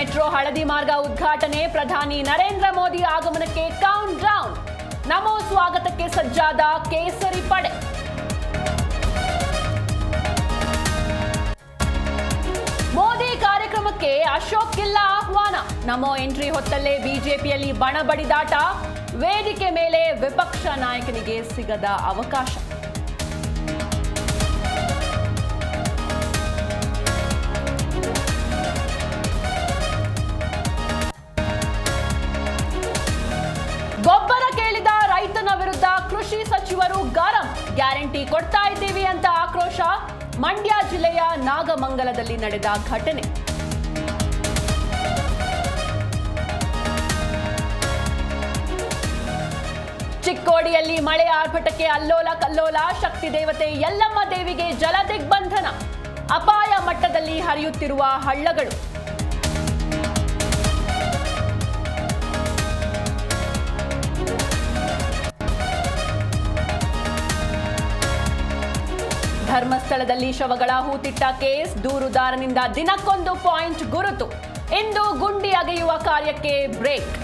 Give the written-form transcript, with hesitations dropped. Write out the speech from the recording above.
Metro ಹಳದಿ ಮಾರ್ಗ ಉದ್ಘಾಟನೆ, ಪ್ರಧಾನಿ ನರೇಂದ್ರ ಮೋದಿ ಆಗಮನಕ್ಕೆ ಕೌಂಟ್ ಡೌನ್. ನಮೋ ಸ್ವಾಗತಕ್ಕೆ ಸಜ್ಜಾದ ಕೇಸರಿ ಪಡೆ. ಮೋದಿ ಕಾರ್ಯಕ್ರಮಕ್ಕೆ ಅಶೋಕ್ ಗಿಲ್ಲ ಆಹ್ವಾನ. ನಮೋ ಎಂಟ್ರಿ ಹೊತ್ತಲ್ಲೇ ಬಿಜೆಪಿಯಲ್ಲಿ ಬಣಬಡಿದಾಟ, ವೇದಿಕೆ ಮೇಲೆ ವಿಪಕ್ಷ ನಾಯಕನಿಗೆ ಸಿಗದ ಅವಕಾಶ. ಗೊಬ್ಬರ ಕೇಳಿದ ರೈತನ ವಿರುದ್ಧ ಕೃಷಿ ಸಚಿವರು ಗರಂ. ಗ್ಯಾರಂಟಿ ಕೊಡ್ತಾ ಇದ್ದೀವಿ ಅಂತ ಆಕ್ರೋಶ. ಮಂಡ್ಯ ಜಿಲ್ಲೆಯ ನಾಗಮಂಗಲದಲ್ಲಿ ನಡೆದ ಘಟನೆ. ಚಿಕ್ಕೋಡಿಯಲ್ಲಿ ಮಳೆ ಆರ್ಭಟಕ್ಕೆ ಅಲ್ಲೋಲ ಕಲ್ಲೋಲ. ಶಕ್ತಿ ದೇವತೆ ಯಲ್ಲಮ್ಮ ದೇವಿಗೆ ಜಲ ದಿಗ್ಬಂಧನ. ಅಪಾಯ ಮಟ್ಟದಲ್ಲಿ ಹರಿಯುತ್ತಿರುವ ಹಳ್ಳಗಳು. ಧರ್ಮಸ್ಥಳದಲ್ಲಿ ಶವಗಳ ಹೂತಿಟ್ಟ ಕೇಸ್. ದೂರುದಾರನಿಂದ ದಿನಕ್ಕೊಂದು ಪಾಯಿಂಟ್ ಗುರುತು. ಇಂದು ಗುಂಡಿ ಅಗೆಯುವ ಕಾರ್ಯಕ್ಕೆ ಬ್ರೇಕ್.